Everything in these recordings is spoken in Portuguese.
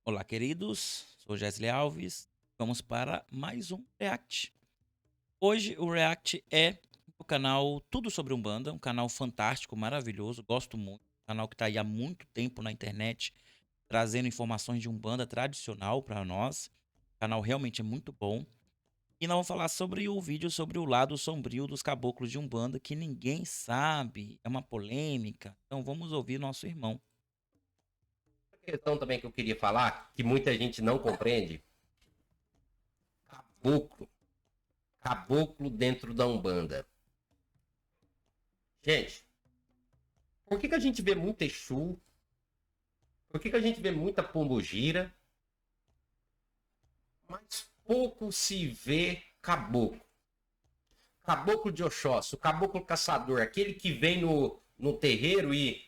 Olá, queridos. Sou Jesle Alves. Vamos para mais um React. Hoje o React é o canal Tudo sobre Umbanda, um canal fantástico, maravilhoso, gosto muito. Um canal que está aí há muito tempo na internet, trazendo informações de Umbanda tradicional para nós. O canal realmente é muito bom. E nós vamos falar sobre o vídeo sobre o lado sombrio dos caboclos de Umbanda, que ninguém sabe, é uma polêmica. Então vamos ouvir nosso irmão. Questão também que eu queria falar, que muita gente não compreende, caboclo, caboclo dentro da Umbanda. Gente, por que a gente vê muito Exu? Por que a gente vê muita pombogira, mas pouco se vê caboclo? Caboclo de Oxóssi, o caboclo caçador, aquele que vem no terreiro e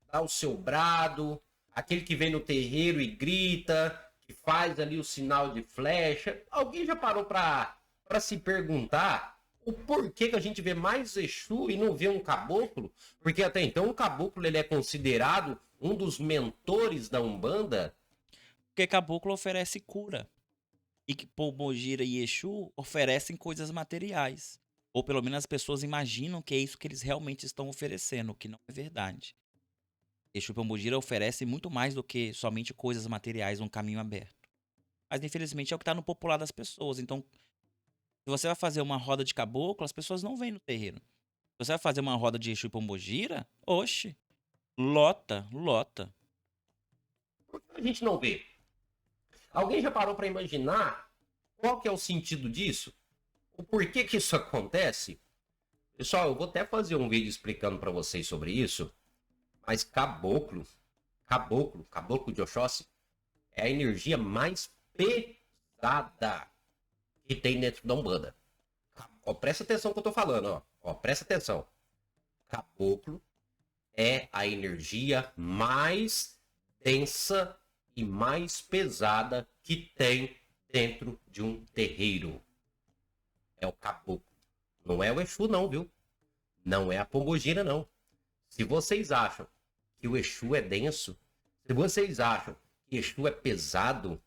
dá o seu brado, aquele que vem no terreiro e grita, que faz ali o sinal de flecha. Alguém já parou para se perguntar o porquê que a gente vê mais Exu e não vê um caboclo? Porque até então o caboclo ele é considerado um dos mentores da Umbanda. Porque caboclo oferece cura. E que Pombogira e Exu oferecem coisas materiais. Ou pelo menos as pessoas imaginam que é isso que eles realmente estão oferecendo, o que não é verdade. Exu e Pombogira oferecem muito mais do que somente coisas materiais, um caminho aberto. Mas infelizmente é o que está no popular das pessoas. Então, se você vai fazer uma roda de caboclo, as pessoas não vêm no terreiro. Se você vai fazer uma roda de Exu e Pombogira, oxe, lota, lota. A gente não vê. Alguém já parou para imaginar qual que é o sentido disso? O porquê que isso acontece? Pessoal, eu vou até fazer um vídeo explicando para vocês sobre isso, mas caboclo de Oxóssi é a energia mais pesada que tem dentro da Umbanda. Ó, presta atenção no que eu tô falando, ó. Presta atenção. Caboclo é a energia mais densa e mais pesada que tem dentro de um terreiro. É o caboclo. Não é o Exu, não, viu? Não é a pombogira, não. Se vocês acham que o Exu é denso, se vocês acham que Exu é pesado,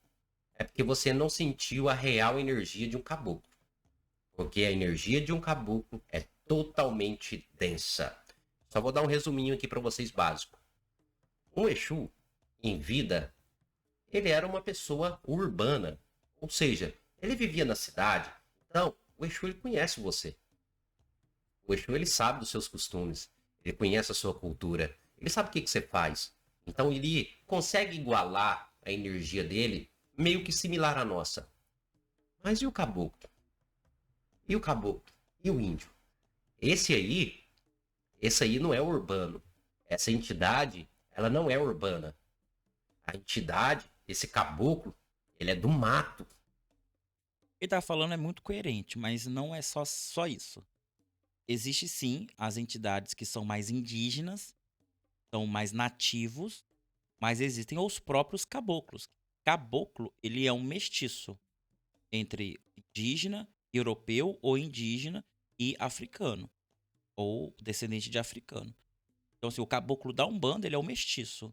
é porque você não sentiu a real energia de um caboclo. Porque a energia de um caboclo é totalmente densa. Só vou dar um resuminho aqui para vocês básico. Um Exu, em vida, ele era uma pessoa urbana. Ou seja, ele vivia na cidade. Então, o Exu ele conhece você. O Exu ele sabe dos seus costumes. Ele conhece a sua cultura. Ele sabe o que você faz. Então, ele consegue igualar a energia dele meio que similar à nossa. Mas e o caboclo? E o caboclo? E o índio? Esse aí, esse aí não é urbano. Essa entidade, ela não é urbana. A entidade, esse caboclo, ele é do mato. Ele tá falando é muito coerente, mas não é só isso. Existe sim as entidades que são mais indígenas, são mais nativos, mas existem os próprios caboclos. Caboclo, ele é um mestiço entre indígena, europeu ou indígena e africano, ou descendente de africano. Então, assim, o caboclo da Umbanda, ele é um mestiço.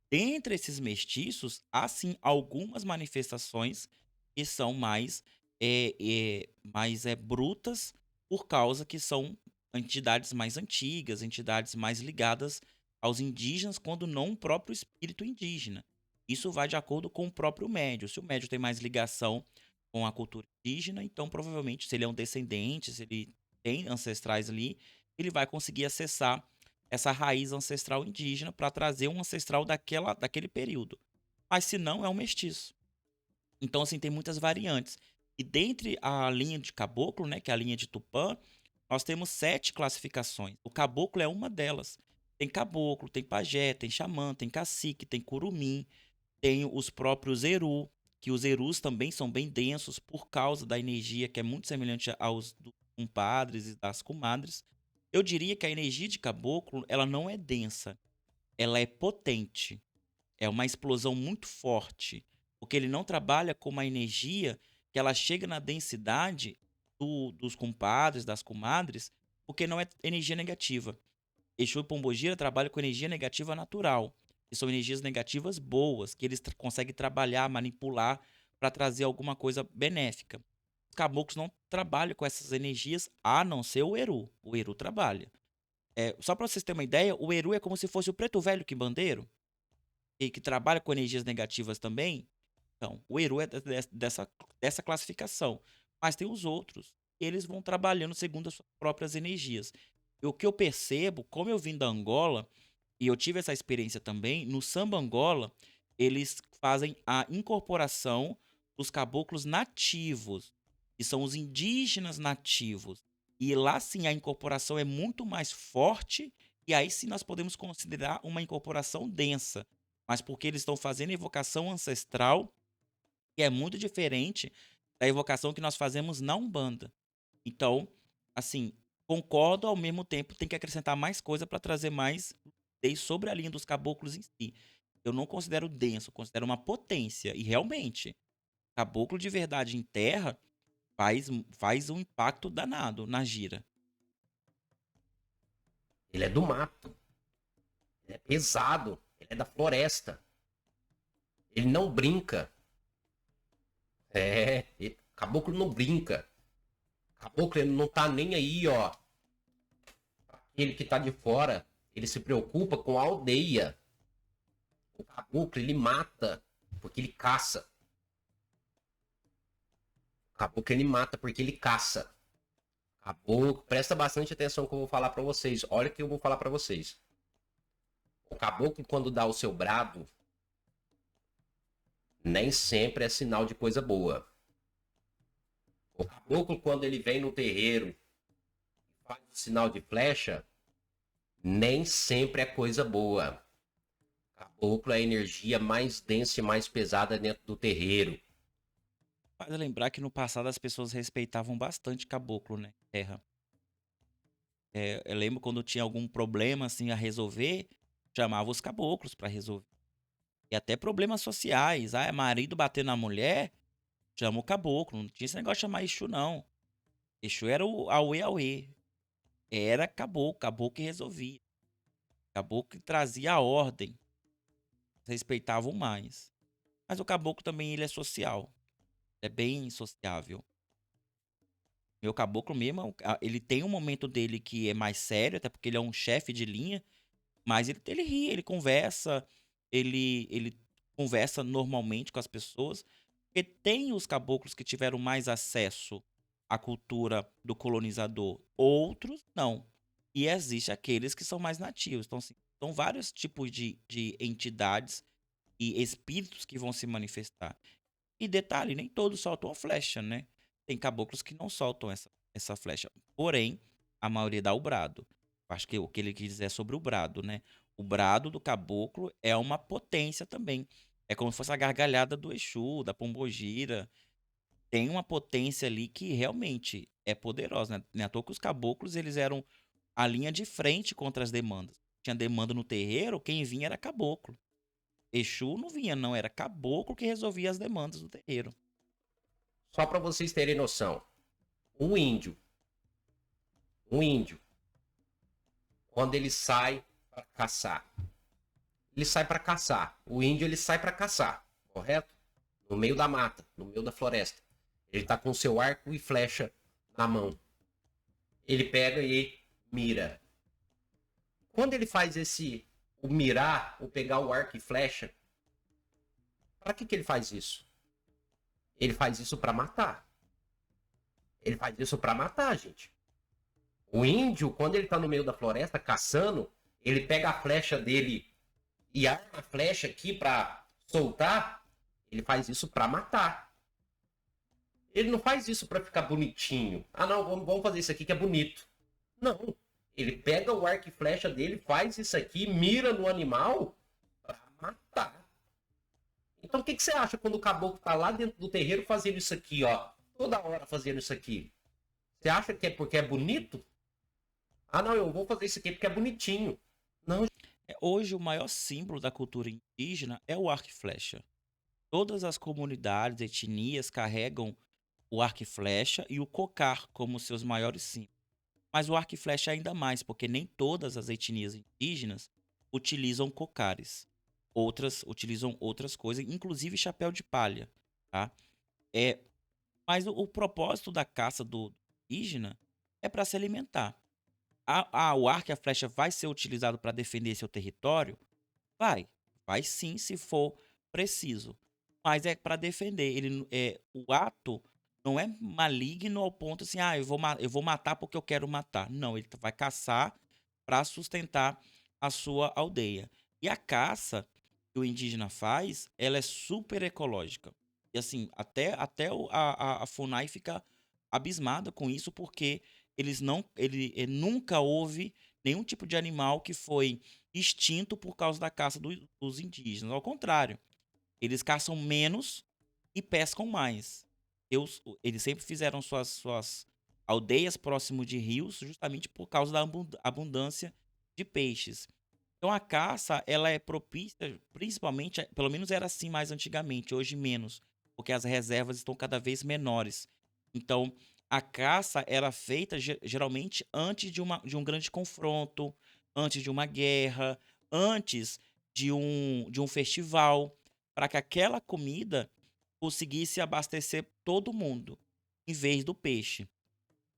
Dentre esses mestiços, há sim algumas manifestações que são mais brutas, por causa que são entidades mais antigas, entidades mais ligadas aos indígenas, quando não o próprio espírito indígena. Isso vai de acordo com o próprio médio. Se o médio tem mais ligação com a cultura indígena, então provavelmente, se ele é um descendente, se ele tem ancestrais ali, ele vai conseguir acessar essa raiz ancestral indígena para trazer um ancestral daquele período. Mas se não, é um mestiço. Então, assim, tem muitas variantes. E dentre a linha de caboclo, né, que é a linha de Tupã, nós temos 7 classificações. O caboclo é uma delas. Tem caboclo, tem pajé, tem xamã, tem cacique, tem curumim, tem os próprios Eru, que os Erus também são bem densos por causa da energia que é muito semelhante aos dos compadres e das comadres. Eu diria que a energia de caboclo, ela não é densa, ela é potente. É uma explosão muito forte, porque ele não trabalha com uma energia que ela chega na densidade dos compadres, das comadres, porque não é energia negativa. Exu e Pombogira trabalha com energia negativa natural. que são energias negativas boas, que eles conseguem trabalhar, manipular para trazer alguma coisa benéfica. Os caboclos não trabalham com essas energias, a não ser o Eru. O Eru trabalha. Só para vocês terem uma ideia, o Eru é como se fosse o preto velho quimbandeiro, e que trabalha com energias negativas também. Então, o Eru é dessa classificação. Mas tem os outros. Eles vão trabalhando segundo as suas próprias energias. E o que eu percebo, como eu vim da Angola, e eu tive essa experiência também, no Samba Angola, eles fazem a incorporação dos caboclos nativos, que são os indígenas nativos. E lá sim a incorporação é muito mais forte, e aí sim nós podemos considerar uma incorporação densa. Mas porque eles estão fazendo evocação ancestral, que é muito diferente da evocação que nós fazemos na Umbanda. Então, assim, concordo, ao mesmo tempo tem que acrescentar mais coisa para trazer mais lucidez sobre a linha dos caboclos em si. Eu não considero denso, eu considero uma potência. E realmente, caboclo de verdade em terra faz um impacto danado na gira. Ele é do mato, ele é pesado, ele é da floresta. Ele não brinca. Caboclo não brinca. Caboclo ele não tá nem aí, ó. Ele que tá de fora, ele se preocupa com a aldeia. O caboclo ele mata porque ele caça. O caboclo ele mata porque ele caça. Caboclo, presta bastante atenção que eu vou falar pra vocês. Olha o que eu vou falar pra vocês. O caboclo quando dá o seu brado, nem sempre é sinal de coisa boa. O caboclo quando ele vem no terreiro, faz o sinal de flecha, nem sempre é coisa boa. Caboclo é a energia mais densa e mais pesada dentro do terreiro. Faz lembrar que no passado as pessoas respeitavam bastante caboclo, né? Terra. Eu lembro quando tinha algum problema assim a resolver, chamava os caboclos para resolver. E até problemas sociais. Ah, é marido batendo na mulher, chama o caboclo. Não tinha esse negócio de chamar Exu, não. Exu era o Auê Auê. Era caboclo, caboclo que resolvia. Caboclo que trazia a ordem. Respeitavam mais. Mas o caboclo também ele é social. É bem sociável. Meu caboclo mesmo, ele tem um momento dele que é mais sério, até porque ele é um chefe de linha, mas ele ri, ele conversa, ele conversa normalmente com as pessoas, porque tem os caboclos que tiveram mais acesso à cultura do colonizador, outros não. E existe aqueles que são mais nativos. Então, assim, são vários tipos de entidades e espíritos que vão se manifestar. E detalhe, nem todos soltam a flecha, né? Tem caboclos que não soltam essa flecha. Porém, a maioria dá o brado. Acho que o que ele quis dizer é sobre o brado, né? O brado do caboclo é uma potência também. É como se fosse a gargalhada do Exu, da Pombogira. Tem uma potência ali que realmente é poderosa, né? Não é à toa que os caboclos, eles eram a linha de frente contra as demandas. Tinha demanda no terreiro, quem vinha era caboclo. Exu não vinha, não. Era caboclo que resolvia as demandas do terreiro. Só para vocês terem noção. Um índio, um índio, quando ele sai para caçar, ele sai para caçar. O índio ele sai para caçar, correto? No meio da mata, no meio da floresta. Ele tá com seu arco e flecha na mão. Ele pega e mira. Quando ele faz o mirar, o pegar o arco e flecha, para que ele faz isso? Ele faz isso para matar. Ele faz isso para matar, gente. O índio, quando ele tá no meio da floresta caçando, ele pega a flecha dele e arma a flecha aqui para soltar. Ele faz isso para matar. Ele não faz isso para ficar bonitinho. Ah, não, vamos fazer isso aqui que é bonito. Não. Ele pega o arco e flecha dele, faz isso aqui, mira no animal para matar. Então o que você acha quando o caboclo tá lá dentro do terreiro fazendo isso aqui, ó? Toda hora fazendo isso aqui. Você acha que é porque é bonito? Ah, não, eu vou fazer isso aqui porque é bonitinho. Não. Hoje, o maior símbolo da cultura indígena é o arco e flecha. Todas as comunidades, etnias carregam o arco e flecha e o cocar como seus maiores símbolos. Mas o arco e flecha é ainda mais, porque nem todas as etnias indígenas utilizam cocares. utilizam outras coisas, inclusive chapéu de palha, tá? É, mas o propósito da caça do indígena é para se alimentar. O arco e a flecha vai ser utilizado para defender seu território? Vai. Vai sim, se for preciso. Mas é para defender. O ato não é maligno ao ponto assim, eu vou matar porque eu quero matar. Não, ele vai caçar para sustentar a sua aldeia. E a caça que o indígena faz, ela é super ecológica. E assim, até a FUNAI fica abismada com isso, porque nunca houve nenhum tipo de animal que foi extinto por causa da caça dos indígenas. Ao contrário, eles caçam menos e pescam mais. Eles sempre fizeram suas aldeias próximo de rios justamente por causa da abundância de peixes. Então a caça, ela é propícia, principalmente, pelo menos era assim mais antigamente, hoje menos, porque as reservas estão cada vez menores. Então a caça era feita geralmente antes de um grande confronto, antes de uma guerra, antes de um festival, para que aquela comida conseguisse abastecer todo mundo, em vez do peixe.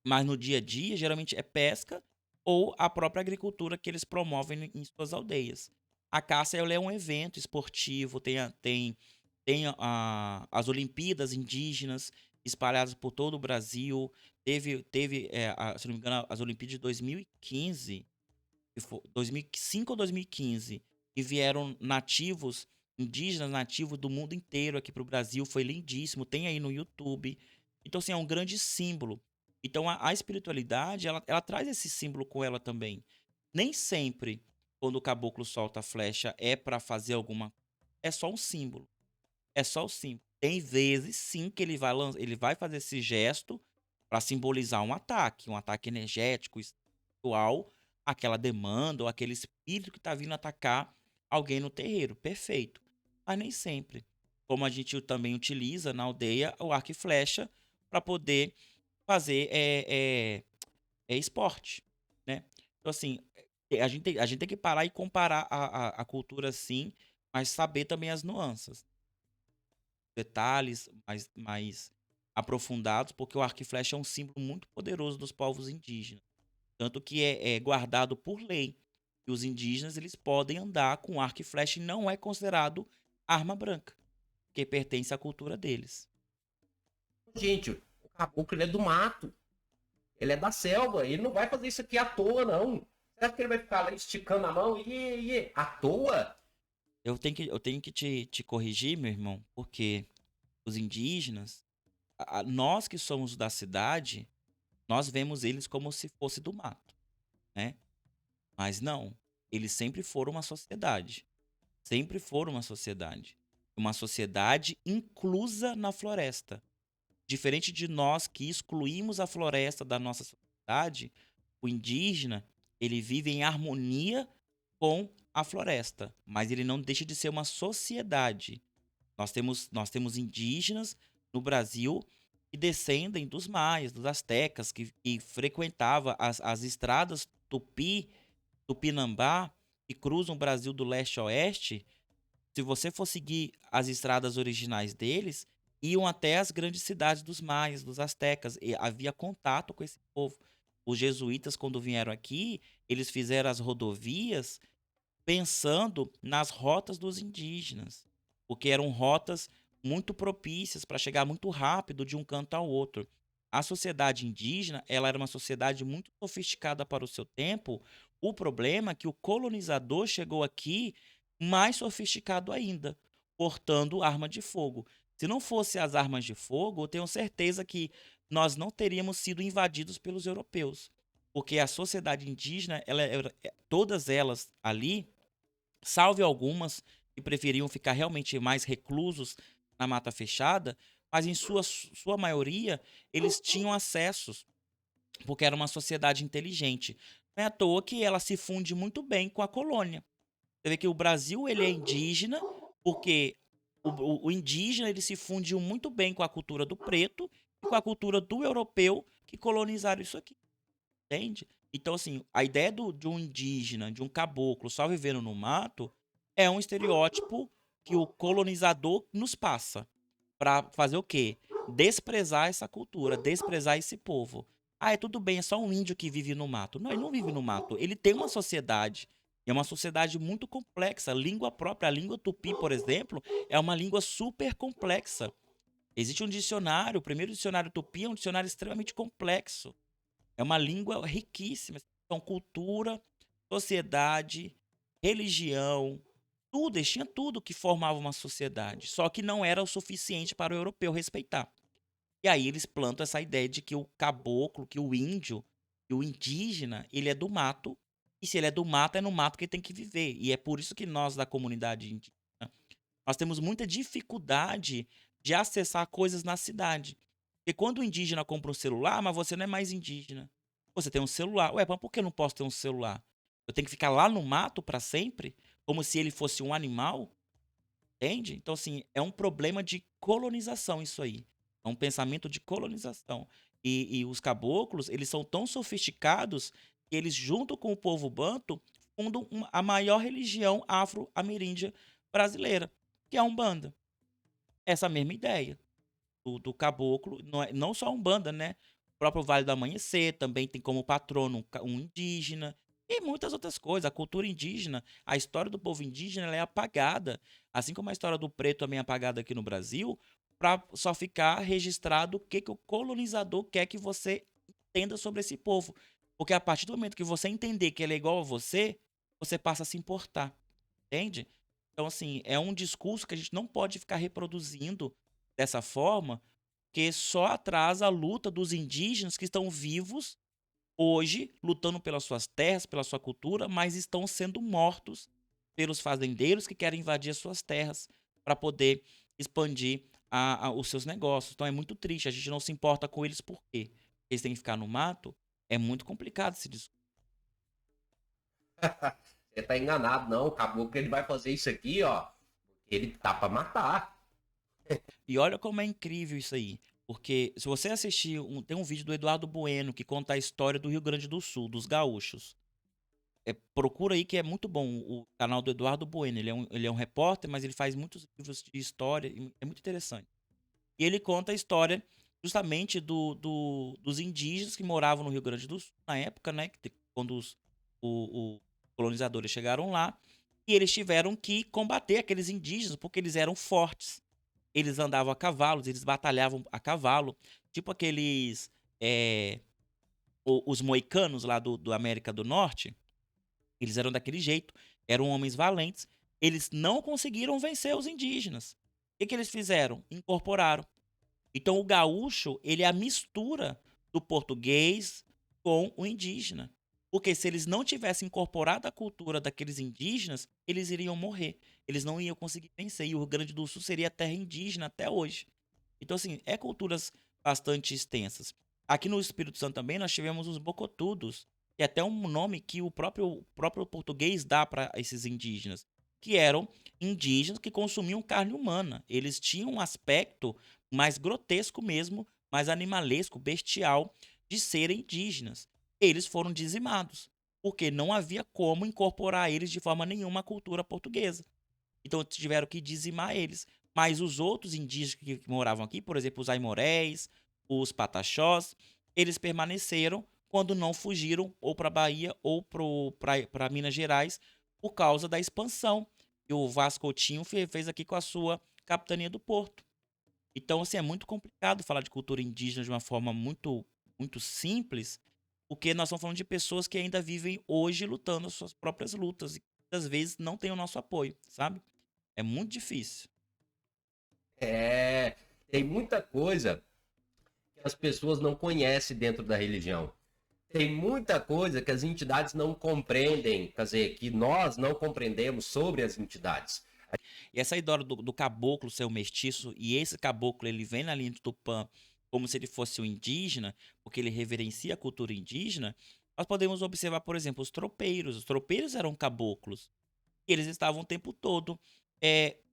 Mas no dia a dia, geralmente é pesca ou a própria agricultura que eles promovem em suas aldeias. A caça ela é um evento esportivo, as Olimpíadas indígenas espalhadas por todo o Brasil. Se não me engano, as Olimpíadas de 2015, 2005 ou 2015, e vieram indígenas nativos do mundo inteiro aqui para o Brasil. Foi lindíssimo, tem aí no YouTube. Então, assim, é um grande símbolo. Então, a espiritualidade, ela traz esse símbolo com ela também. Nem sempre, quando o caboclo solta a flecha, é para fazer alguma. É só um símbolo. É só o símbolo. Tem vezes, sim, que ele vai fazer esse gesto para simbolizar um ataque energético, espiritual, aquela demanda ou aquele espírito que está vindo atacar alguém no terreiro. Perfeito. Mas nem sempre. Como a gente também utiliza na aldeia o arco e flecha para poder fazer esporte, né? Então, assim, a gente tem que parar e comparar a cultura, sim, mas saber também as nuances, detalhes mais aprofundados, porque o arco e flecha é um símbolo muito poderoso dos povos indígenas. Tanto que é guardado por lei. E os indígenas eles podem andar com arco e flecha e não é considerado arma branca, porque pertence à cultura deles. Gente, o caboclo ele é do mato. Ele é da selva. Ele não vai fazer isso aqui à toa, não. Será que ele vai ficar lá esticando a mão e à toa? Eu tenho que te corrigir, meu irmão, porque os indígenas, nós que somos da cidade, nós vemos eles como se fosse do mato, né? Mas não, eles sempre foram uma sociedade. Sempre foram uma sociedade. Uma sociedade inclusa na floresta. Diferente de nós que excluímos a floresta da nossa sociedade, o indígena, ele vive em harmonia com a floresta, mas ele não deixa de ser uma sociedade. Nós temos indígenas no Brasil que descendem dos maias, dos astecas, que frequentava as estradas Tupinambá, que cruzam o Brasil do leste a oeste. Se você for seguir as estradas originais deles, iam até as grandes cidades dos maias, dos astecas, e havia contato com esse povo. Os jesuítas, quando vieram aqui, eles fizeram as rodovias pensando nas rotas dos indígenas, porque eram rotas muito propícias para chegar muito rápido de um canto ao outro. A sociedade indígena, ela era uma sociedade muito sofisticada para o seu tempo. O problema é que o colonizador chegou aqui mais sofisticado ainda, portando arma de fogo. Se não fosse as armas de fogo, eu tenho certeza que nós não teríamos sido invadidos pelos europeus, porque a sociedade indígena, todas elas ali, salve algumas que preferiam ficar realmente mais reclusos na mata fechada, mas em sua maioria eles tinham acessos, porque era uma sociedade inteligente. Não é à toa que ela se funde muito bem com a colônia. Você vê que o Brasil ele é indígena, porque o indígena ele se fundiu muito bem com a cultura do preto e com a cultura do europeu que colonizaram isso aqui. Entende? Então, assim, a ideia de um indígena, de um caboclo só vivendo no mato, É um estereótipo que o colonizador nos passa para fazer o quê? Desprezar essa cultura, desprezar esse povo. Ah, é tudo bem, é só um índio que vive no mato. Não, ele não vive no mato. Ele tem uma sociedade. E é uma sociedade muito complexa. A língua própria, a língua tupi, por exemplo, é uma língua super complexa. Existe um dicionário, o primeiro dicionário tupi é um dicionário extremamente complexo. É uma língua riquíssima. Então, cultura, sociedade, religião, tudo, eles tinham tudo que formava uma sociedade. Só que não era o suficiente para o europeu respeitar. E aí eles plantam essa ideia de que o caboclo, que o índio, que o indígena, ele é do mato. E se ele é do mato, é no mato que ele tem que viver. E é por isso que nós, da comunidade indígena, nós temos muita dificuldade de acessar coisas na cidade. Porque quando o indígena compra um celular, mas você não é mais indígena. Você tem um celular. Ué, mas por que eu não posso ter um celular? Eu tenho que ficar lá no mato para sempre? Como se ele fosse um animal? Entende? Então, assim, é um problema de colonização isso aí. É um pensamento de colonização. E os caboclos, eles são tão sofisticados que eles, junto com o povo banto, fundam a maior religião afro-ameríndia brasileira, que é a Umbanda. Essa mesma ideia do caboclo, não só a Umbanda, né? O próprio Vale do Amanhecer também tem como patrono um indígena e muitas outras coisas. A cultura indígena, a história do povo indígena, ela é apagada, assim como a história do preto também é apagada aqui no Brasil, para só ficar registrado o que, que o colonizador quer que você entenda sobre esse povo. Porque a partir do momento que você entender que ele é igual a você, você passa a se importar. Entende? Então, assim, é um discurso que a gente não pode ficar reproduzindo dessa forma, que só atrasa a luta dos indígenas que estão vivos hoje, lutando pelas suas terras, pela sua cultura, mas estão sendo mortos pelos fazendeiros que querem invadir as suas terras para poder expandir os seus negócios. Então é muito triste, a gente não se importa com eles por quê? Eles têm que ficar no mato. É muito complicado esse discurso. Você tá enganado, não. O caboclo ele vai fazer isso aqui, ó. Ele tá pra matar. E olha como é incrível isso aí. Porque se você assistir, tem um vídeo do Eduardo Bueno que conta a história do Rio Grande do Sul, dos gaúchos. Procura aí que é muito bom o canal do Eduardo Bueno. Ele é um repórter, mas ele faz muitos livros de história e é muito interessante. E ele conta a história justamente dos indígenas que moravam no Rio Grande do Sul na época, né? Quando os colonizadores chegaram lá. E eles tiveram que combater aqueles indígenas porque eles eram fortes. Eles andavam a cavalos, eles batalhavam a cavalo, tipo aqueles os moicanos lá do América do Norte. Eles eram daquele jeito, eram homens valentes. Eles não conseguiram vencer os indígenas. O que eles fizeram? Incorporaram. Então o gaúcho, ele é a mistura do português com o indígena. Porque se eles não tivessem incorporado a cultura daqueles indígenas, eles iriam morrer. Eles não iam conseguir vencer. E o Rio Grande do Sul seria terra indígena até hoje. Então, assim, é culturas bastante extensas. Aqui no Espírito Santo também nós tivemos os bocotudos, que é até um nome que o próprio português dá para esses indígenas, que eram indígenas que consumiam carne humana. Eles tinham um aspecto mais grotesco mesmo, mais animalesco, bestial, de serem indígenas. Eles foram dizimados, porque não havia como incorporar eles de forma nenhuma à cultura portuguesa. Então tiveram que dizimar eles. Mas os outros indígenas que moravam aqui, por exemplo, os aimorés, os pataxós, eles permaneceram quando não fugiram ou para Bahia ou para Minas Gerais por causa da expansão que o Vasco Coutinho fez aqui com a sua capitania do Porto. Então, assim, é muito complicado falar de cultura indígena de uma forma muito, muito simples, porque nós estamos falando de pessoas que ainda vivem hoje lutando as suas próprias lutas e muitas vezes não têm o nosso apoio, sabe? É muito difícil. É, tem muita coisa que as pessoas não conhecem dentro da religião. Tem muita coisa que as entidades não compreendem, quer dizer, que nós não compreendemos sobre as entidades. E essa ideia do caboclo ser o mestiço, e esse caboclo ele vem na linha do Tupã como se ele fosse um indígena, porque ele reverencia a cultura indígena, nós podemos observar, por exemplo, os tropeiros. Os tropeiros eram caboclos. E eles estavam o tempo todo,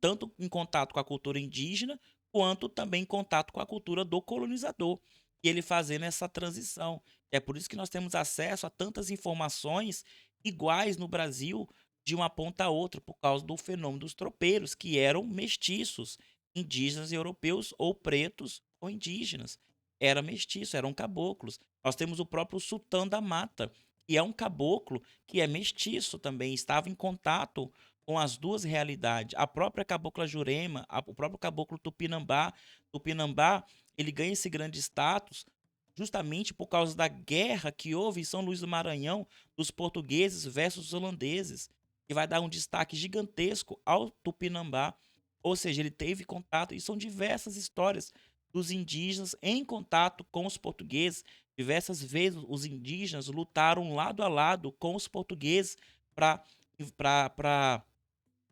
tanto em contato com a cultura indígena, quanto também em contato com a cultura do colonizador. E ele fazendo essa transição. É por isso que nós temos acesso a tantas informações iguais no Brasil de uma ponta a outra por causa do fenômeno dos tropeiros, que eram mestiços, indígenas e europeus, ou pretos ou indígenas. Era mestiço, eram caboclos. Nós temos o próprio Sultão da Mata, que é um caboclo que é mestiço também, estava em contato com as duas realidades. A própria cabocla Jurema, o próprio caboclo Tupinambá. Tupinambá, ele ganha esse grande status justamente por causa da guerra que houve em São Luís do Maranhão dos portugueses versus os holandeses, que vai dar um destaque gigantesco ao Tupinambá. Ou seja, ele teve contato, e são diversas histórias dos indígenas em contato com os portugueses. Diversas vezes os indígenas lutaram lado a lado com os portugueses para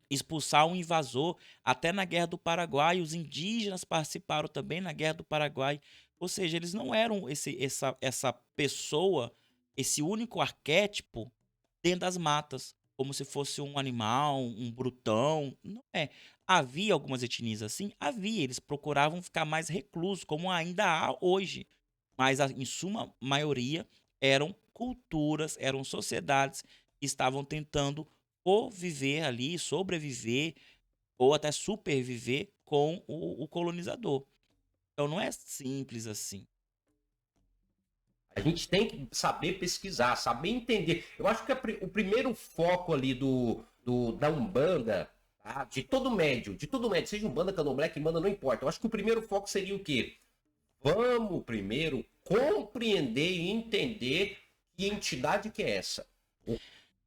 expulsar um invasor. Até na Guerra do Paraguai, os indígenas participaram também na Guerra do Paraguai. Ou seja, eles não eram essa pessoa, esse único arquétipo dentro das matas, como se fosse um animal, um brutão. Não é. Havia algumas etnias assim? Havia. Eles procuravam ficar mais reclusos, como ainda há hoje. Mas, em suma maioria, eram culturas, eram sociedades que estavam tentando conviver ali, sobreviver ou até superviver com o colonizador. Então não é simples assim. A gente tem que saber pesquisar, saber entender. Eu acho que o primeiro foco ali da Umbanda, tá? De todo médio, seja Umbanda, Candomblé, Quimbanda, não importa. Eu acho que o primeiro foco seria o quê? Vamos primeiro compreender e entender que entidade que é essa.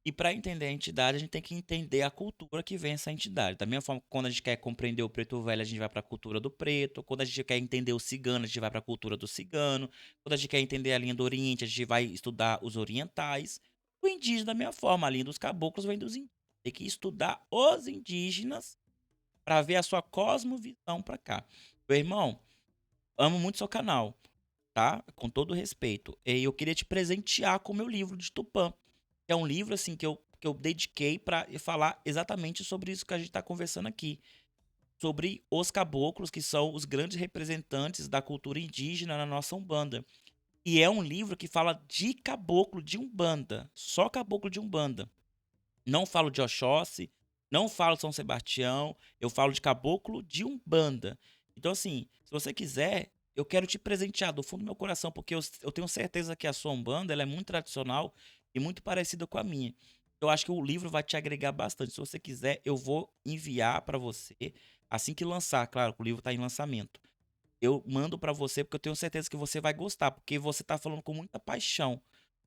E para entender a entidade, a gente tem que entender a cultura que vem essa entidade. Da mesma forma que quando a gente quer compreender o preto velho, a gente vai para a cultura do preto. Quando a gente quer entender o cigano, a gente vai para a cultura do cigano. Quando a gente quer entender a linha do Oriente, a gente vai estudar os orientais. O indígena, da mesma forma, a linha dos caboclos vem dos indígenas. Tem que estudar os indígenas para ver a sua cosmovisão para cá. Meu irmão, amo muito seu canal, tá? Com todo respeito. E eu queria te presentear com o meu livro de Tupã. É um livro assim que eu dediquei para falar exatamente sobre isso que a gente está conversando aqui, sobre os caboclos, que são os grandes representantes da cultura indígena na nossa Umbanda. E é um livro que fala de caboclo de Umbanda, só caboclo de Umbanda. Não falo de Oxóssi, não falo de São Sebastião, eu falo de caboclo de Umbanda. Então, assim, se você quiser, eu quero te presentear do fundo do meu coração, porque eu tenho certeza que a sua Umbanda ela é muito tradicional e muito parecida com a minha. Eu acho que o livro vai te agregar bastante. Se você quiser, eu vou enviar para você assim que lançar. Claro, o livro está em lançamento. Eu mando para você porque eu tenho certeza que você vai gostar, porque você está falando com muita paixão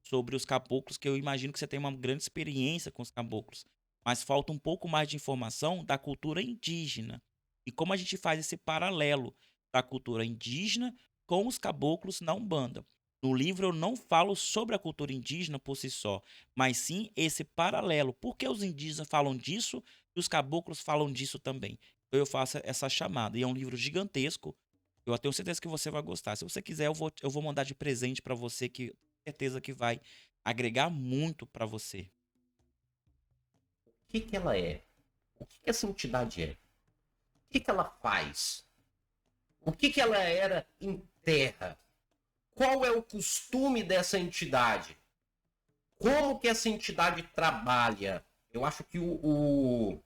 sobre os caboclos, que eu imagino que você tem uma grande experiência com os caboclos. Mas falta um pouco mais de informação da cultura indígena. E como a gente faz esse paralelo da cultura indígena com os caboclos na Umbanda. No livro eu não falo sobre a cultura indígena por si só, mas sim esse paralelo. Por que os indígenas falam disso e os caboclos falam disso também? Então eu faço essa chamada. E é um livro gigantesco. Eu tenho certeza que você vai gostar. Se você quiser, eu vou mandar de presente para você, que tenho certeza que vai agregar muito para você. O que que ela é? O que que essa entidade é? O que que ela faz? O que que ela era em terra? Qual é o costume dessa entidade? Como que essa entidade trabalha? Eu acho que o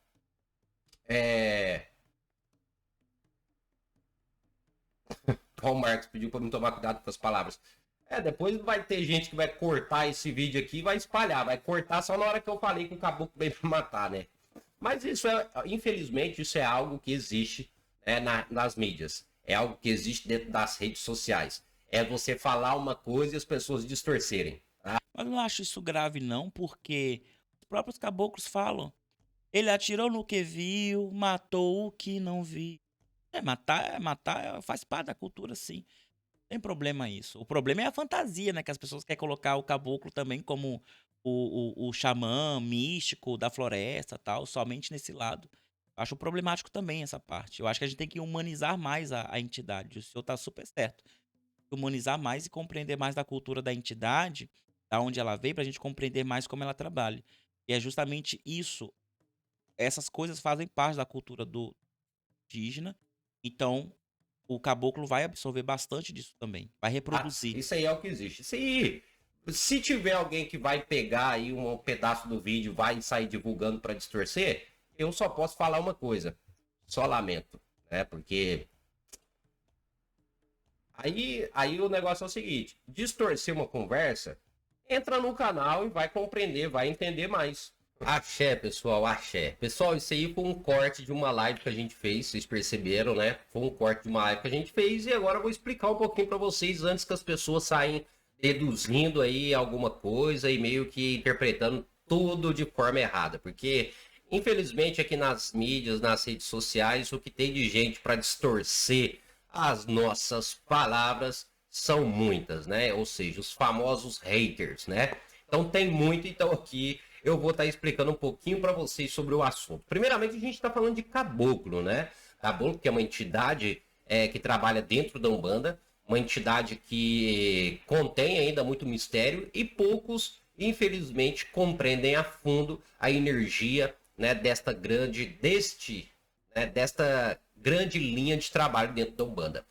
Marcos pediu para me tomar cuidado com as palavras. Depois vai ter gente que vai cortar esse vídeo aqui e vai espalhar. Vai cortar só na hora que eu falei que o caboclo veio para matar, né? Mas isso infelizmente, isso é algo que existe, né, nas mídias. É algo que existe dentro das redes sociais. É você falar uma coisa e as pessoas distorcerem. Mas eu não acho isso grave, não, porque os próprios caboclos falam. Ele atirou no que viu, matou o que não viu. Matar faz parte da cultura, sim. Não tem problema isso. O problema é a fantasia, né? Que as pessoas querem colocar o caboclo também como o xamã místico da floresta, tal, somente nesse lado. Acho problemático também essa parte. Eu acho que a gente tem que humanizar mais a entidade. O senhor tá super certo. Humanizar mais e compreender mais da cultura da entidade, da onde ela veio, pra gente compreender mais como ela trabalha. E é justamente isso. Essas coisas fazem parte da cultura do indígena. Então, o caboclo vai absorver bastante disso também. Vai reproduzir. Isso aí é o que existe. Isso aí Se tiver alguém que vai pegar aí um pedaço do vídeo, vai sair divulgando para distorcer, eu só posso falar uma coisa. Só lamento, né? Porque aí o negócio é o seguinte: distorcer uma conversa, entra no canal e vai compreender, vai entender mais. Axé, pessoal, axé. Pessoal, isso aí foi um corte de uma live que a gente fez, vocês perceberam, né? Foi um corte de uma live que a gente fez e agora eu vou explicar um pouquinho para vocês antes que as pessoas saem deduzindo aí alguma coisa e meio que interpretando tudo de forma errada, porque infelizmente aqui nas mídias, nas redes sociais, o que tem de gente para distorcer as nossas palavras são muitas, né? Ou seja, os famosos haters, né? Então tem muito, então aqui eu vou estar explicando um pouquinho para vocês sobre o assunto. Primeiramente, a gente está falando de caboclo, né? Caboclo, que é uma entidade que trabalha dentro da Umbanda, uma entidade que contém ainda muito mistério e poucos, infelizmente, compreendem a fundo a energia, né, desta grande linha de trabalho dentro da Umbanda.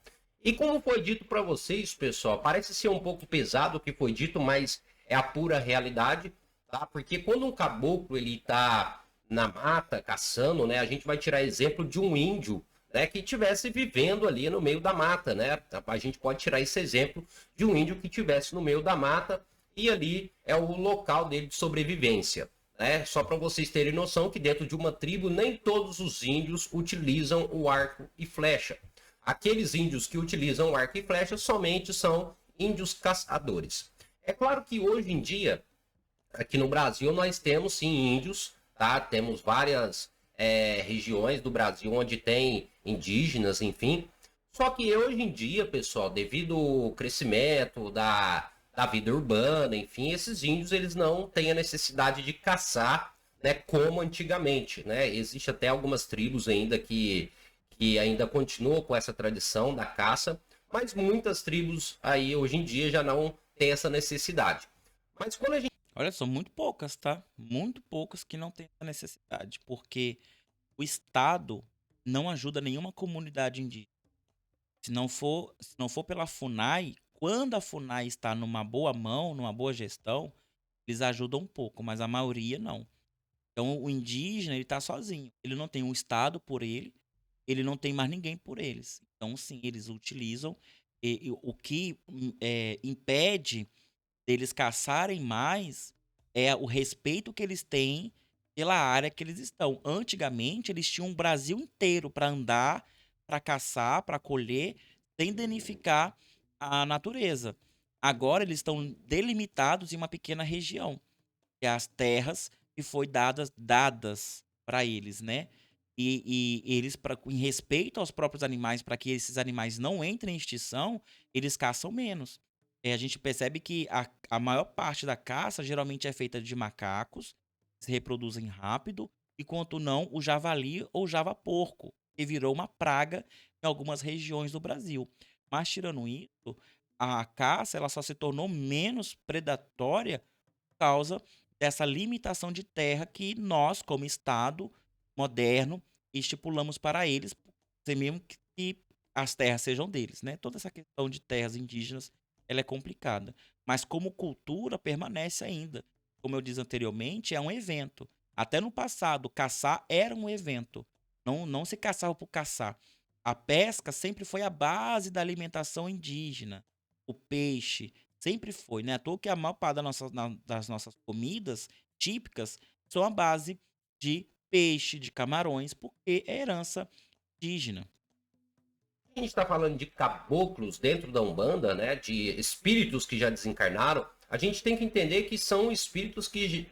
E como foi dito para vocês, pessoal, parece ser um pouco pesado o que foi dito, mas é a pura realidade, tá? Porque quando um caboclo ele tá na mata caçando, né, a gente vai tirar exemplo de um índio, né, que estivesse vivendo ali no meio da mata, né? A gente pode tirar esse exemplo de um índio que estivesse no meio da mata e ali é o local dele de sobrevivência, né? Só para vocês terem noção que dentro de uma tribo nem todos os índios utilizam o arco e flecha. Aqueles índios que utilizam o arco e flecha somente são índios caçadores. É claro que hoje em dia, aqui no Brasil, nós temos sim índios, tá? Temos várias regiões do Brasil onde tem indígenas, enfim. Só que hoje em dia, pessoal, devido ao crescimento da vida urbana, enfim, esses índios eles não têm a necessidade de caçar, né, como antigamente, né? Existe até algumas tribos ainda que ainda continuam com essa tradição da caça, mas muitas tribos aí hoje em dia já não têm essa necessidade. Mas quando a gente... Olha, são muito poucas, tá? Muito poucas que não têm essa necessidade, porque o Estado não ajuda nenhuma comunidade indígena. Se não for pela FUNAI, quando a FUNAI está numa boa mão, numa boa gestão, eles ajudam um pouco, mas a maioria não. Então o indígena, ele está sozinho. Ele não tem um Estado por ele não tem mais ninguém por eles. Então, sim, eles utilizam. E o que impede deles caçarem mais é o respeito que eles têm pela área que eles estão. Antigamente, eles tinham um Brasil inteiro para andar, para caçar, para colher, sem danificar a natureza. Agora, eles estão delimitados em uma pequena região, que é as terras que foi dadas para eles, né? E eles, em respeito aos próprios animais, para que esses animais não entrem em extinção, eles caçam menos. A gente percebe que a maior parte da caça geralmente é feita de macacos, que se reproduzem rápido, enquanto não o javali ou java-porco, que virou uma praga em algumas regiões do Brasil. Mas tirando isso, a caça ela só se tornou menos predatória por causa dessa limitação de terra que nós, como Estado moderno, estipulamos para eles, sem mesmo que as terras sejam deles, né? Toda essa questão de terras indígenas, ela é complicada. Mas como cultura, permanece ainda. Como eu disse anteriormente, é um evento. Até no passado, caçar era um evento. Não se caçava por caçar. A pesca sempre foi a base da alimentação indígena. O peixe sempre foi, né? À toa que a maior parte das nossas comidas típicas são a base de peixe, de camarões, porque é herança indígena. A gente está falando de caboclos dentro da Umbanda, né? De espíritos que já desencarnaram. A gente tem que entender que são espíritos que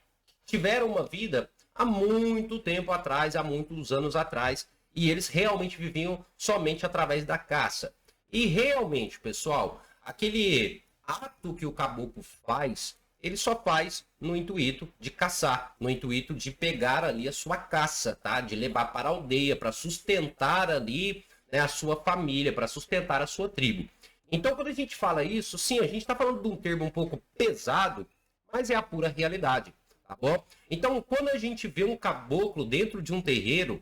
tiveram uma vida há muito tempo atrás, há muitos anos atrás, e eles realmente viviam somente através da caça. E realmente, pessoal, aquele ato que o caboclo faz, ele só faz no intuito de caçar, no intuito de pegar ali a sua caça, tá? De levar para a aldeia, para sustentar ali, né, a sua família, para sustentar a sua tribo. Então, quando a gente fala isso, sim, a gente está falando de um termo um pouco pesado, mas é a pura realidade, tá bom? Então, quando a gente vê um caboclo dentro de um terreiro,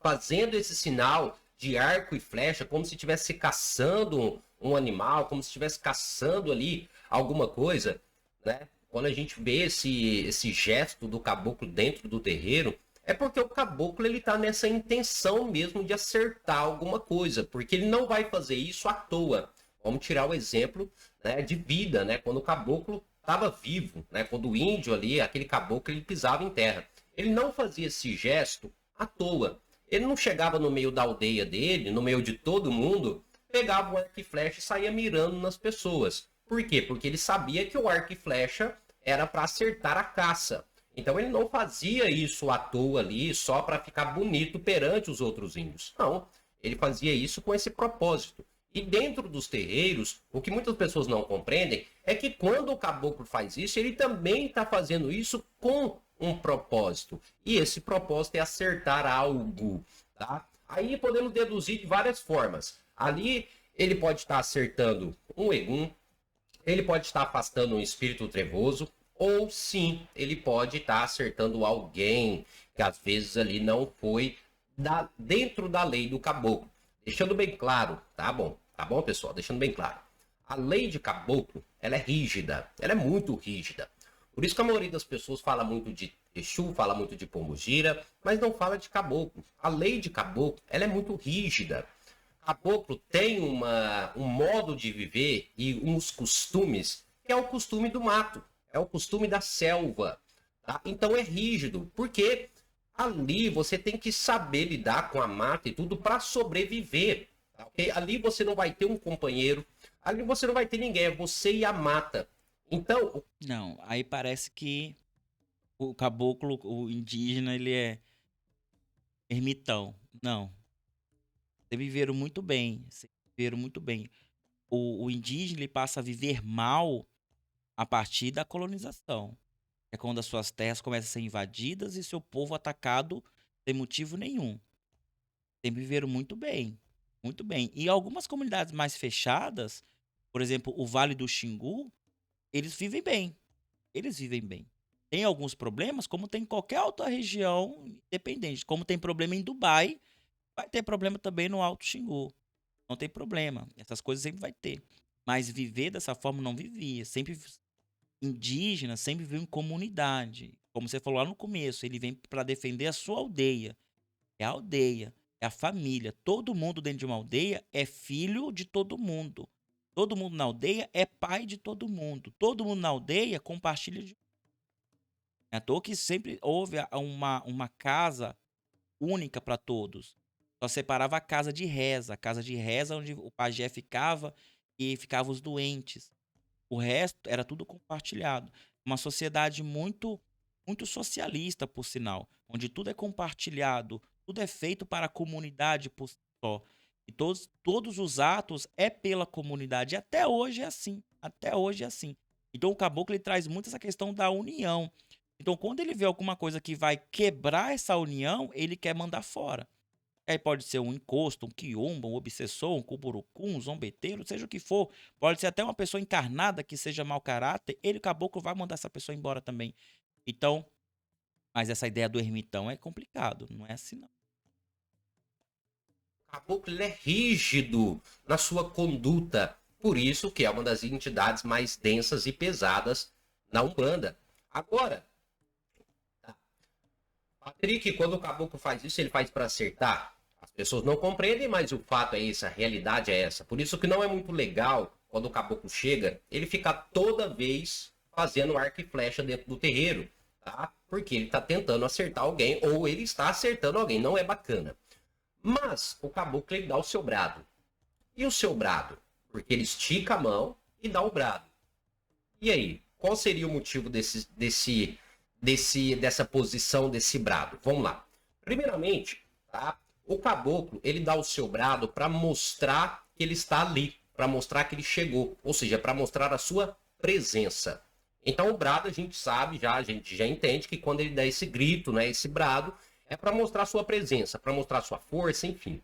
fazendo esse sinal de arco e flecha, como se estivesse caçando um animal, como se estivesse caçando ali alguma coisa, né? Quando a gente vê esse gesto do caboclo dentro do terreiro, é porque o caboclo ele tá nessa intenção mesmo de acertar alguma coisa, porque ele não vai fazer isso à toa. Vamos tirar o exemplo, né, de vida, né? Quando o caboclo estava vivo, né? Quando o índio ali, aquele caboclo, ele pisava em terra. Ele não fazia esse gesto à toa. Ele não chegava no meio da aldeia dele, no meio de todo mundo, pegava o arco e flecha e saía mirando nas pessoas. Por quê? Porque ele sabia que o arco e flecha era para acertar a caça. Então ele não fazia isso à toa ali só para ficar bonito perante os outros índios. Não, ele fazia isso com esse propósito. E dentro dos terreiros, o que muitas pessoas não compreendem é que quando o caboclo faz isso, ele também está fazendo isso com um propósito. E esse propósito é acertar algo, tá? Aí podemos deduzir de várias formas. Ali ele pode estar acertando um egum, ele pode estar afastando um espírito trevoso, ou sim, ele pode estar acertando alguém que às vezes ali não foi dentro da lei do caboclo. Deixando bem claro, tá bom? Tá bom, pessoal? Deixando bem claro. A lei de caboclo, ela é rígida, ela é muito rígida. Por isso que a maioria das pessoas fala muito de Exu, fala muito de Pombogira, mas não fala de caboclo. A lei de caboclo, ela é muito rígida. Caboclo tem um modo de viver e uns costumes, que é o costume do mato, é o costume da selva. Tá? Então é rígido, porque ali você tem que saber lidar com a mata e tudo para sobreviver. Tá? Okay? Ali você não vai ter um companheiro, ali você não vai ter ninguém, é você e a mata. Então, Não, aí parece que o caboclo, o indígena, ele é ermitão. Não, sempre viveram muito bem, sempre viveram muito bem. O indígena, ele passa a viver mal a partir da colonização. É quando as suas terras começam a ser invadidas e seu povo atacado sem motivo nenhum. Sempre viveram muito bem, muito bem. E algumas comunidades mais fechadas, por exemplo, o Vale do Xingu, eles vivem bem. Eles vivem bem. Tem alguns problemas, como tem em qualquer outra região independente. Como tem problema em Dubai, vai ter problema também no Alto Xingu. Não tem problema. Essas coisas sempre vai ter. Mas viver dessa forma não vivia. Sempre indígena, sempre vive em comunidade. Como você falou lá no começo, ele vem para defender a sua aldeia. É a aldeia, é a família. Todo mundo dentro de uma aldeia é filho de todo mundo. Todo mundo na aldeia é pai de todo mundo. Todo mundo na aldeia compartilha de. É à toa que sempre houve uma casa única para todos. Só separava a casa de reza. A casa de reza onde o pajé ficava e ficavam os doentes. O resto era tudo compartilhado. Uma sociedade muito socialista, por sinal, onde tudo é compartilhado, tudo é feito para a comunidade por si só. E todos os atos é pela comunidade. E até hoje é assim. Até hoje é assim. Então o caboclo ele traz muito essa questão da união. Então quando ele vê alguma coisa que vai quebrar essa união, ele quer mandar fora. Aí pode ser um encosto, um quiumba, um obsessor, um cuburucum, um zombeteiro, seja o que for. Pode ser até uma pessoa encarnada que seja mau caráter. Ele, caboclo, vai mandar essa pessoa embora também. Então, mas essa ideia do ermitão é complicado. Não é assim, não. o caboclo ele é rígido na sua conduta. Por isso que é uma das entidades mais densas e pesadas na Umbanda. Agora, Patrick, quando o caboclo faz isso, ele faz para acertar. As pessoas não compreendem, mas o fato é esse, a realidade é essa. Por isso que não é muito legal quando o caboclo chega, ele ficar toda vez fazendo arco e flecha dentro do terreiro, tá? Porque ele está tentando acertar alguém ou ele está acertando alguém, não é bacana. Mas o caboclo ele dá o seu brado. E o seu brado? Porque ele estica a mão e dá o brado. E aí, qual seria o motivo dessa posição desse brado? Vamos lá. Primeiramente, tá? O caboclo, ele dá o seu brado para mostrar que ele está ali, para mostrar que ele chegou, ou seja, para mostrar a sua presença. Então o brado a gente sabe já, a gente já entende que quando ele dá esse grito, né, esse brado, é para mostrar sua presença, para mostrar sua força, enfim.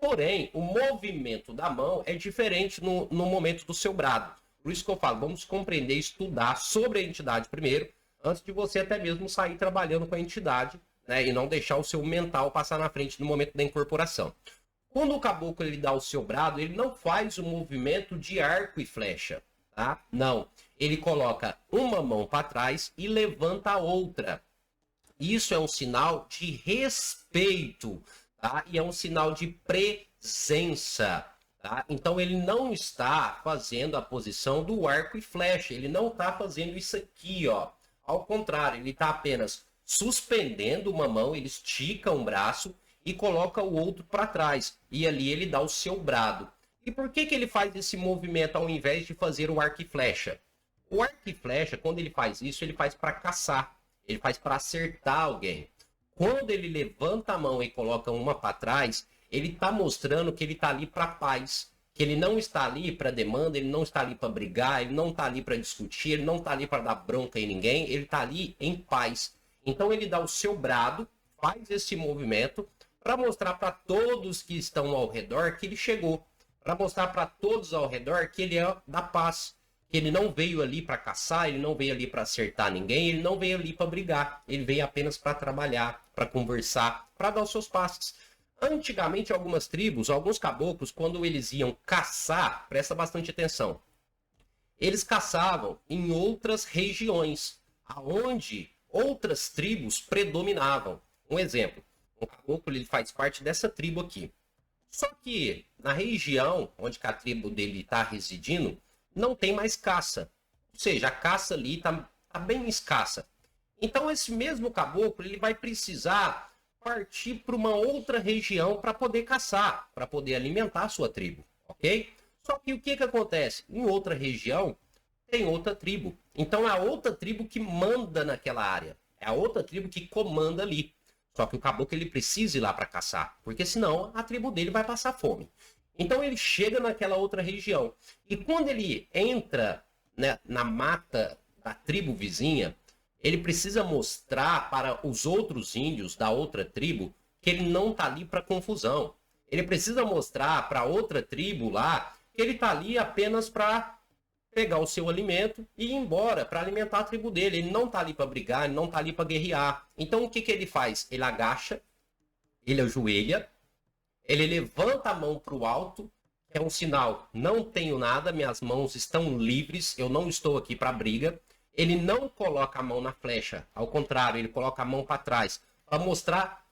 Porém, o movimento da mão é diferente no momento do seu brado. Por isso que eu falo, vamos compreender, estudar sobre a entidade primeiro, antes de você até mesmo sair trabalhando com a entidade, né, e não deixar o seu mental passar na frente no momento da incorporação. Quando o caboclo ele dá o seu brado, ele não faz o movimento de arco e flecha. tá? Não. Ele coloca uma mão para trás e levanta a outra. Isso é um sinal de respeito, tá? E é um sinal de presença, tá? Então ele não está fazendo a posição do arco e flecha, ele não está fazendo isso aqui, ó. Ao contrário, ele está apenas suspendendo uma mão, ele estica um braço e coloca o outro para trás. E ali ele dá o seu brado. E por que ele faz esse movimento ao invés de fazer o arco e flecha? O arco e flecha, quando ele faz isso, ele faz para caçar. Ele faz para acertar alguém. Quando ele levanta a mão e coloca uma para trás, ele está mostrando que ele está ali para paz. Que ele não está ali para demanda, ele não está ali para brigar, ele não está ali para discutir, ele não está ali para dar bronca em ninguém, ele está ali em paz. Então ele dá o seu brado, faz esse movimento para mostrar para todos que estão ao redor que ele chegou. Para mostrar para todos ao redor que ele é da paz. Que ele não veio ali para caçar, ele não veio ali para acertar ninguém, ele não veio ali para brigar, ele veio apenas para trabalhar, para conversar, para dar os seus passos. Antigamente, algumas tribos, alguns caboclos, quando eles iam caçar, presta bastante atenção, eles caçavam em outras regiões, aonde outras tribos predominavam. Um exemplo, um caboclo ele faz parte dessa tribo aqui. Só que na região onde a tribo dele está residindo, não tem mais caça. Ou seja, a caça ali está bem escassa. Então esse mesmo caboclo ele vai precisar partir para uma outra região para poder caçar, para poder alimentar a sua tribo, ok? Só que o que acontece? Em outra região tem outra tribo. Então é a outra tribo que manda naquela área. É a outra tribo que comanda ali. Só que o caboclo ele precisa ir lá para caçar, porque senão a tribo dele vai passar fome. Então ele chega naquela outra região. E quando ele entra, né, na mata da tribo vizinha, ele precisa mostrar para os outros índios da outra tribo que ele não está ali para confusão. Ele precisa mostrar para outra tribo lá que ele está ali apenas para pegar o seu alimento e ir embora, para alimentar a tribo dele. Ele não está ali para brigar, ele não está ali para guerrear. Então o que ele faz? Ele agacha, ele ajoelha, ele levanta a mão para o alto, que é um sinal, não tenho nada, minhas mãos estão livres, eu não estou aqui para briga. Ele não coloca a mão na flecha, ao contrário, ele coloca a mão para trás, para mostrar,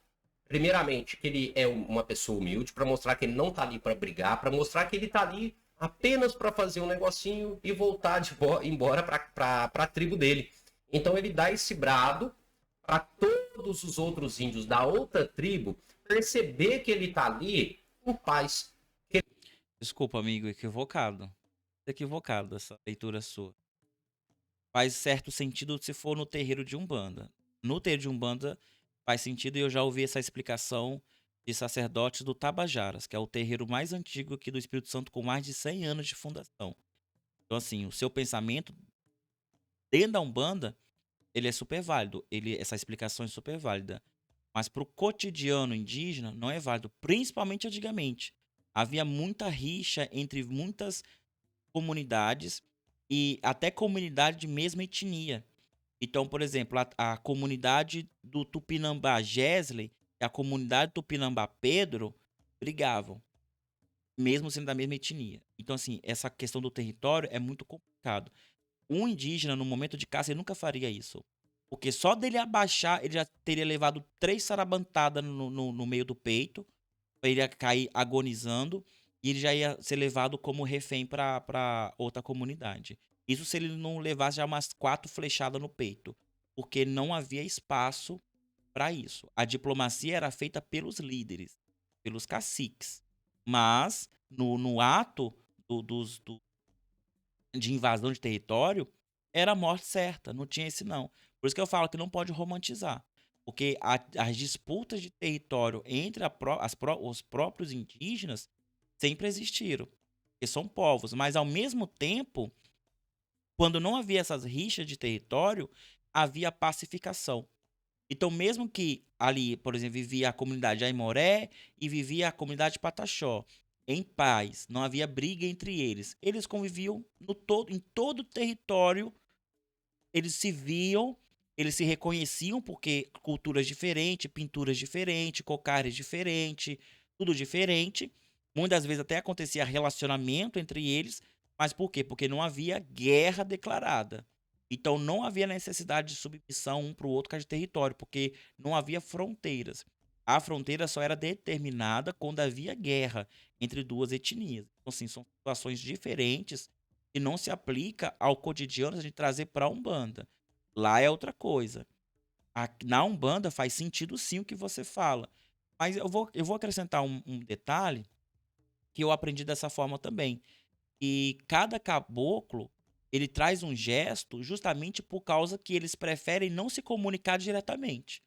primeiramente, que ele é uma pessoa humilde, para mostrar que ele não está ali para brigar, para mostrar que ele está ali apenas para fazer um negocinho e voltar embora para a tribo dele. Então ele dá esse brado para todos os outros índios da outra tribo perceber que ele tá ali em paz. Desculpa, amigo, equivocado. Equivocado essa leitura sua. Faz certo sentido se for no terreiro de Umbanda. No terreiro de Umbanda faz sentido e eu já ouvi essa explicação de sacerdotes do Tabajaras, que é o terreiro mais antigo aqui do Espírito Santo com mais de 100 anos de fundação. Então, assim, o seu pensamento dentro da Umbanda, ele é super válido. Essa explicação é super válida. Mas para o cotidiano indígena não é válido, principalmente antigamente. Havia muita rixa entre muitas comunidades e até comunidade de mesma etnia. Então, por exemplo, a comunidade do Tupinambá Gesley e a comunidade do Tupinambá Pedro brigavam, mesmo sendo da mesma etnia. Então, assim, essa questão do território é muito complicado. Um indígena, no momento de caça, ele nunca faria isso. Porque só dele abaixar, ele já teria levado 3 sarabantadas no meio do peito. Ele ia cair agonizando. E ele já ia ser levado como refém para outra comunidade. Isso se ele não levasse já umas 4 flechadas no peito. Porque não havia espaço para isso. A diplomacia era feita pelos líderes, pelos caciques. Mas, no ato de invasão de território, era a morte certa, não tinha esse não. Por isso que eu falo que não pode romantizar. Porque as disputas de território entre os próprios indígenas sempre existiram. Porque são povos. Mas, ao mesmo tempo, quando não havia essas rixas de território, havia pacificação. Então, mesmo que ali, por exemplo, vivia a comunidade Aimoré e vivia a comunidade Pataxó, em paz, não havia briga entre eles. Eles conviviam em todo o território, eles se viam, eles se reconheciam porque culturas diferentes, pinturas diferentes, cocares diferentes, tudo diferente. Muitas vezes até acontecia relacionamento entre eles, Mas por quê? Porque não havia guerra declarada. Então não havia necessidade de submissão um para o outro, por causa de território, porque não havia fronteiras. A fronteira só era determinada quando havia guerra entre duas etnias. Então, assim, são situações diferentes e não se aplica ao cotidiano a gente trazer para a Umbanda. Lá é outra coisa. Na Umbanda faz sentido sim o que você fala. Mas eu vou acrescentar um detalhe que eu aprendi dessa forma também. E cada caboclo, ele traz um gesto justamente por causa que eles preferem não se comunicar diretamente.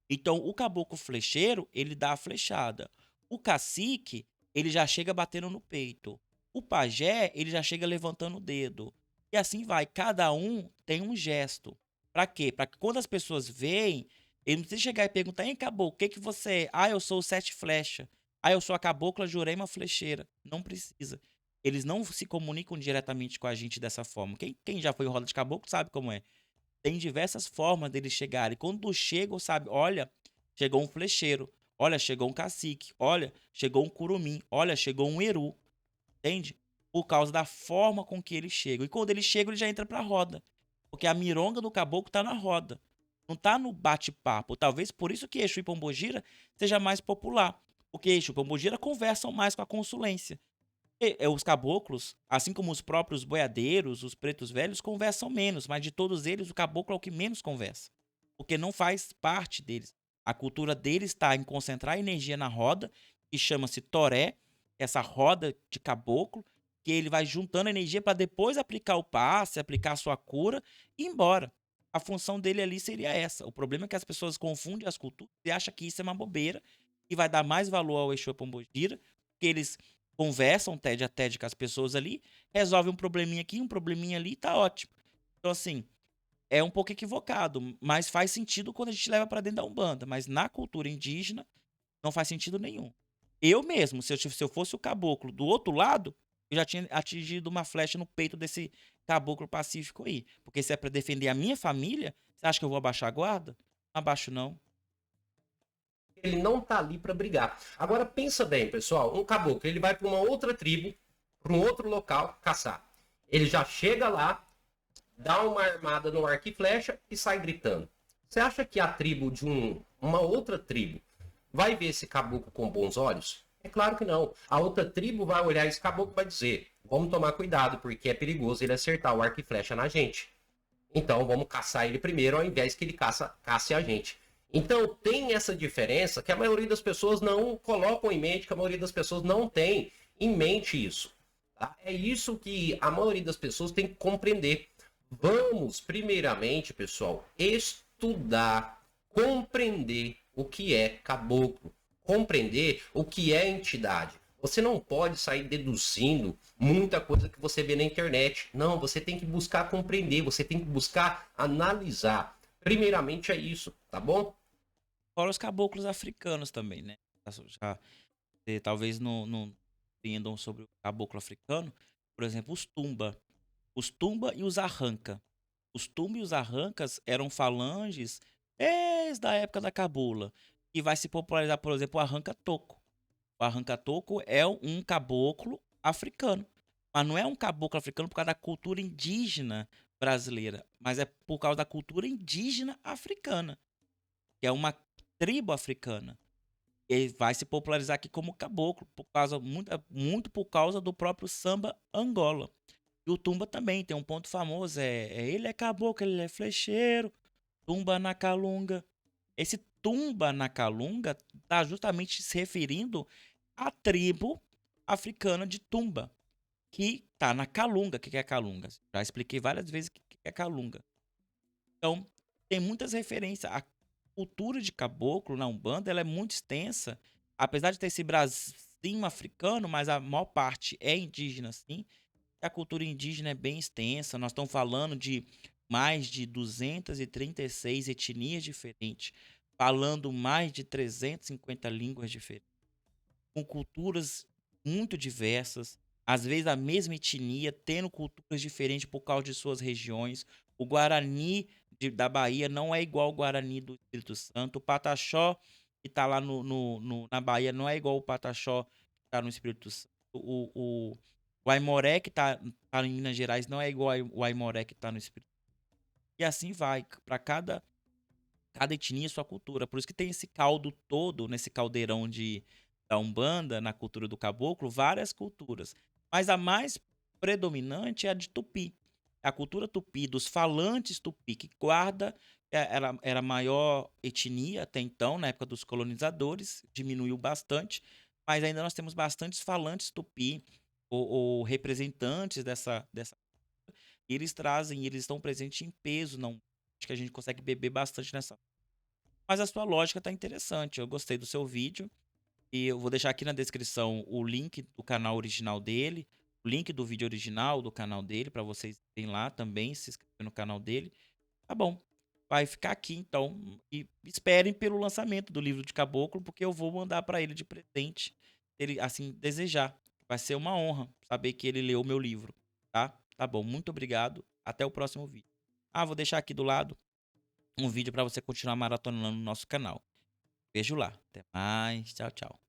Então, o caboclo flecheiro, ele dá a flechada. O cacique, ele já chega batendo no peito. O pajé, ele já chega levantando o dedo. E assim vai. Cada um tem um gesto. Pra quê? Pra que quando as pessoas veem, ele não precisa chegar e perguntar: Ei, caboclo, o que que você é? Ah, eu sou o sete flecha. Ah, eu sou a cabocla Jurema Flecheira. Não precisa. Eles não se comunicam diretamente com a gente dessa forma. Quem já foi em roda de caboclo sabe como é. Tem diversas formas deles chegarem. Quando chegam, sabe? Olha, chegou um flecheiro. Olha, chegou um cacique. Olha, chegou um curumim. Olha, chegou um eru. Entende? Por causa da forma com que eles chegam. E quando eles chegam, ele já entra pra roda. Porque a mironga do caboclo tá na roda. Não tá no bate-papo. Talvez por isso que Exu e Pombogira seja mais popular. Porque Exu e Pombogira conversam mais com a consulência. Os caboclos, assim como os próprios boiadeiros, os pretos velhos, conversam menos, mas de todos eles, o caboclo é o que menos conversa, porque não faz parte deles. A cultura deles está em concentrar energia na roda, que chama-se toré, essa roda de caboclo, que ele vai juntando energia para depois aplicar o passe, aplicar a sua cura e ir embora. A função dele ali seria essa. O problema é que as pessoas confundem as culturas e acham que isso é uma bobeira e vai dar mais valor ao Exu Pombogira, porque eles conversam TED a TED com as pessoas ali, resolve um probleminha aqui, um probleminha ali e tá ótimo. Então, assim, é um pouco equivocado, mas faz sentido quando a gente leva pra dentro da Umbanda, mas na cultura indígena não faz sentido nenhum. Eu mesmo, se eu fosse o caboclo do outro lado, eu já tinha atingido uma flecha no peito desse caboclo pacífico aí. Porque se é pra defender a minha família, você acha que eu vou abaixar a guarda? Não abaixo, não. Ele não tá ali para brigar. Agora pensa bem, pessoal, um caboclo, ele vai para uma outra tribo, para um outro local caçar. Ele já chega lá, dá uma armada no arco e flecha e sai gritando. Você acha que a tribo de uma outra tribo vai ver esse caboclo com bons olhos? É claro que não. A outra tribo vai olhar esse caboclo e vai dizer: vamos tomar cuidado, porque é perigoso ele acertar o arco e flecha na gente. Então vamos caçar ele primeiro, ao invés que ele casse a gente. Então tem essa diferença que a maioria das pessoas não colocam em mente, que a maioria das pessoas não tem em mente isso. Tá? É isso que a maioria das pessoas tem que compreender. Vamos, primeiramente, pessoal, estudar, compreender o que é caboclo, compreender o que é entidade. Você não pode sair deduzindo muita coisa que você vê na internet. Não, você tem que buscar compreender, você tem que buscar analisar. Primeiramente é isso, tá bom? Fora os caboclos africanos também, né? Já, talvez não entendam sobre o caboclo africano. Por exemplo, os Tumba. Os Tumba e os Arranca. Os Tumba e os Arrancas eram falanges desde a época da cabula. E vai se popularizar, por exemplo, o Arranca-Toco. O Arranca-Toco é um caboclo africano. Mas não é um caboclo africano por causa da cultura indígena brasileira, mas é por causa da cultura indígena africana, que é uma tribo africana. E vai se popularizar aqui como caboclo, muito por causa do próprio samba Angola. E o Tumba também tem um ponto famoso, ele é caboclo, ele é flecheiro, Tumba na Calunga. Esse Tumba na Calunga está justamente se referindo à tribo africana de Tumba, que tá na Calunga. O que é Calunga? Já expliquei várias vezes o que é Calunga. Então, tem muitas referências. A cultura de caboclo na Umbanda ela é muito extensa. Apesar de ter esse bracinho africano, mas a maior parte é indígena, sim. A cultura indígena é bem extensa. Nós estamos falando de mais de 236 etnias diferentes, falando mais de 350 línguas diferentes, com culturas muito diversas, às vezes a mesma etnia, tendo culturas diferentes por causa de suas regiões. O Guarani da Bahia não é igual ao Guarani do Espírito Santo. O Pataxó, que está lá na Bahia, não é igual ao Pataxó que está no Espírito Santo. O Aimoré que tá em Minas Gerais não é igual o Aimoré que tá no Espírito. E assim vai, para cada etnia sua cultura. Por isso que tem esse caldo todo, nesse caldeirão da Umbanda, na cultura do caboclo, várias culturas. Mas a mais predominante é a de Tupi. A cultura Tupi, dos falantes Tupi, que guarda, era a maior etnia até então, na época dos colonizadores, diminuiu bastante, mas ainda nós temos bastantes falantes Tupi, ou representantes dessa. E eles estão presentes em peso, não. Acho que a gente consegue beber bastante nessa. Mas a sua lógica tá interessante. Eu gostei do seu vídeo. E eu vou deixar aqui na descrição o link do canal original dele, o link do vídeo original do canal dele, para vocês irem lá também, se inscrever no canal dele. Tá bom. Vai ficar aqui então. E esperem pelo lançamento do livro de Caboclo, porque eu vou mandar para ele de presente, se ele assim desejar. Vai ser uma honra saber que ele leu o meu livro, tá? Tá bom. Muito obrigado. Até o próximo vídeo. Ah, vou deixar aqui do lado um vídeo para você continuar maratonando no nosso canal. Vejo lá. Até mais. Tchau, tchau.